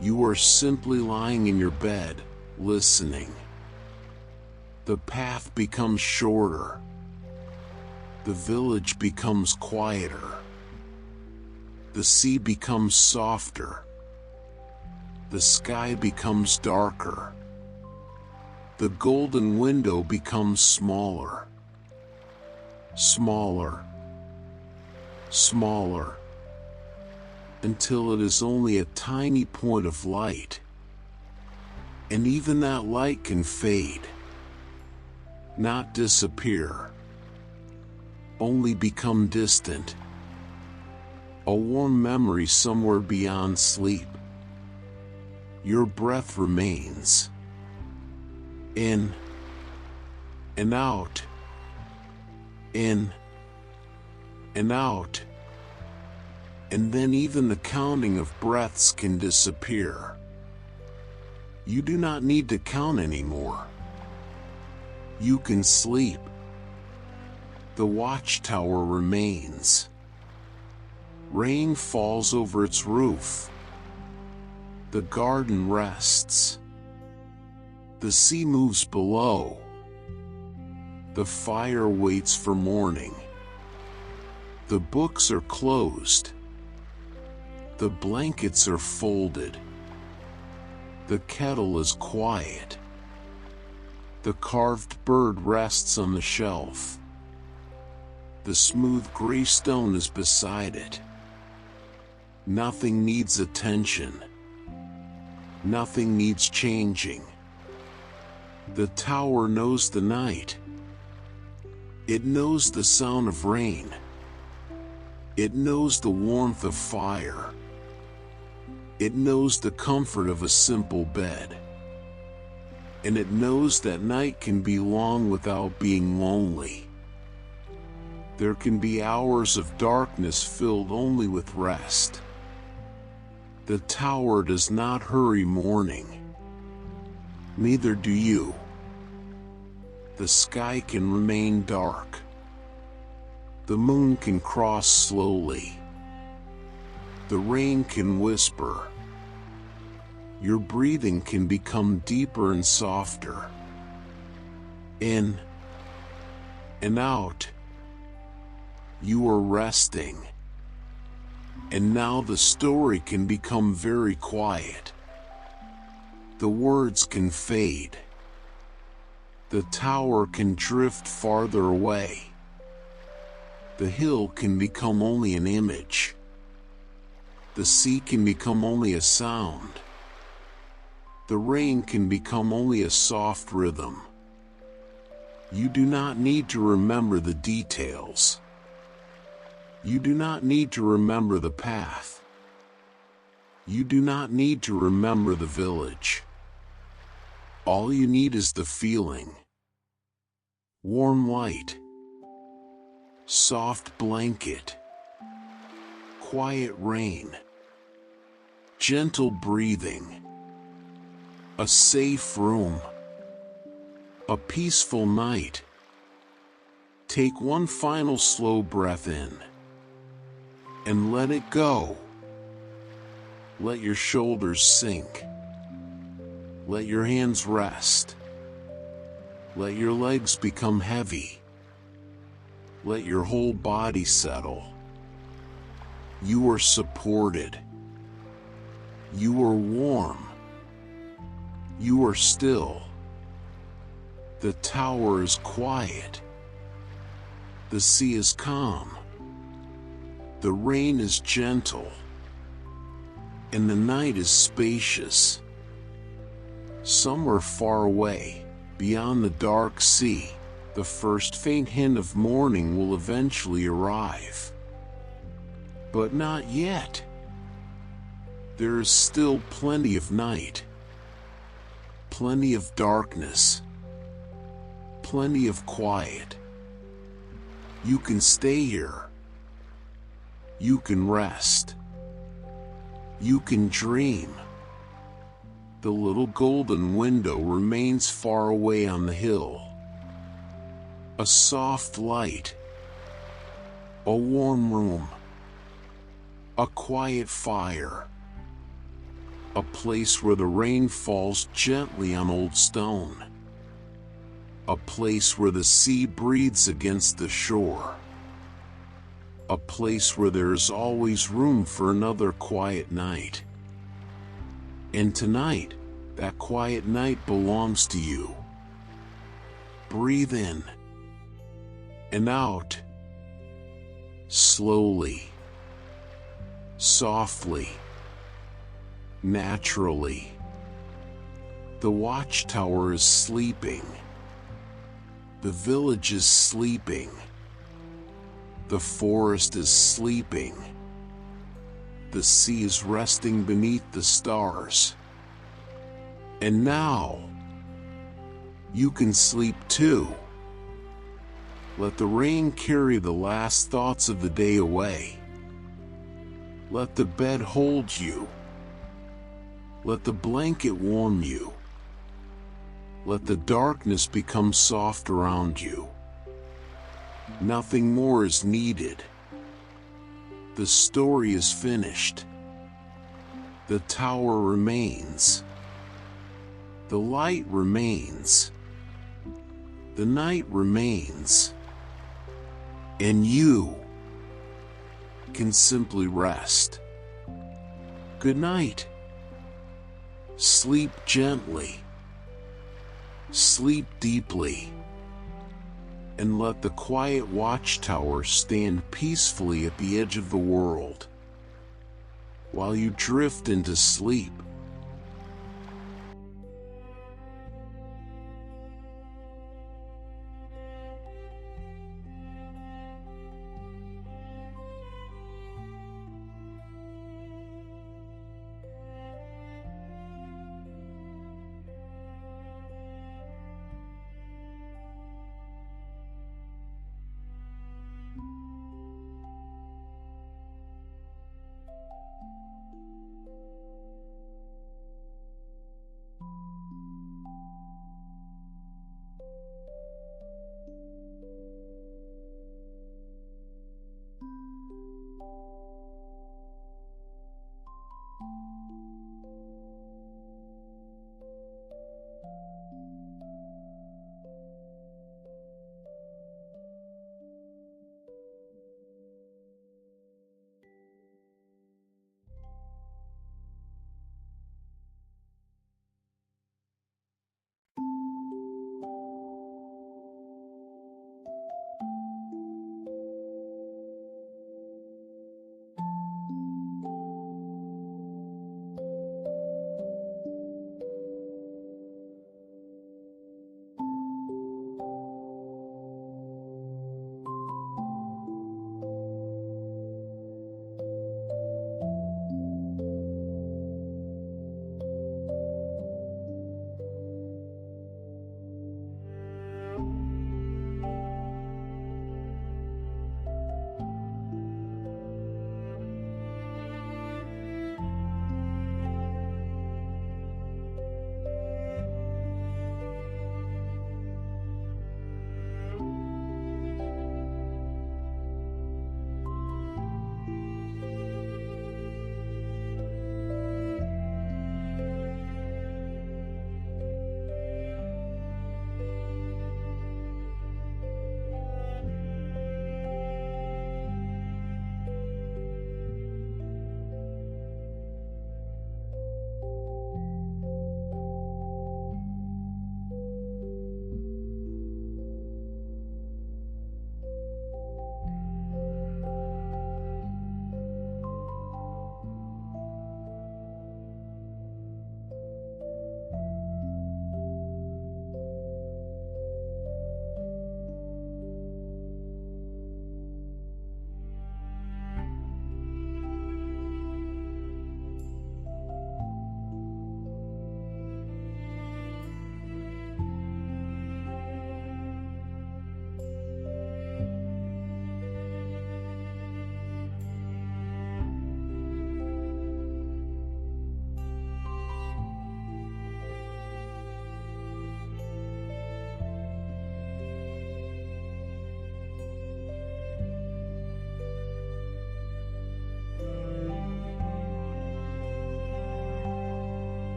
You are simply lying in your bed, listening. The path becomes shorter. The village becomes quieter. The sea becomes softer. The sky becomes darker. The golden window becomes smaller. Smaller. Smaller. Until it is only a tiny point of light. And even that light can fade. Not disappear. Only become distant. A warm memory somewhere beyond sleep. Your breath remains. In and out. In and out. And then even the counting of breaths can disappear. You do not need to count anymore. You can sleep. The watchtower remains. Rain falls over its roof. The garden rests. The sea moves below. The fire waits for morning. The books are closed. The blankets are folded. The kettle is quiet. The carved bird rests on the shelf. The smooth gray stone is beside it. Nothing needs attention. Nothing needs changing. The tower knows the night. It knows the sound of rain. It knows the warmth of fire. It knows the comfort of a simple bed. And it knows that night can be long without being lonely. There can be hours of darkness filled only with rest. The tower does not hurry morning. Neither do you. The sky can remain dark. The moon can cross slowly. The rain can whisper. Your breathing can become deeper and softer. In and out. You are resting. And now the story can become very quiet. The words can fade. The tower can drift farther away. The hill can become only an image. The sea can become only a sound. The rain can become only a soft rhythm. You do not need to remember the details. You do not need to remember the path. You do not need to remember the village. All you need is the feeling. Warm light. Soft blanket. Quiet rain. Gentle breathing. A safe room. A peaceful night. Take one final slow breath in. And let it go. Let your shoulders sink. Let your hands rest. Let your legs become heavy. Let your whole body settle. You are supported. You are warm. You are still. The tower is quiet. The sea is calm. The rain is gentle. And the night is spacious. Somewhere far away, beyond the dark sea, the first faint hint of morning will eventually arrive. But not yet. There is still plenty of night. Plenty of darkness. Plenty of quiet. You can stay here. You can rest. You can dream. The little golden window remains far away on the hill. A soft light. A warm room. A quiet fire. A place where the rain falls gently on old stone. A place where the sea breathes against the shore. A place where there is always room for another quiet night. And tonight, that quiet night belongs to you. Breathe in and out. Slowly. Softly. Naturally. The Watchtower is sleeping. The village is sleeping. The forest is sleeping. The sea is resting beneath the stars. And now, you can sleep too. Let the rain carry the last thoughts of the day away. Let the bed hold you. Let the blanket warm you. Let the darkness become soft around you. Nothing more is needed. The story is finished. The tower remains. The light remains. The night remains. And you can simply rest. Good night. Sleep gently. Sleep deeply. And let the quiet Watchtower stand peacefully at the edge of the world. While you drift into sleep,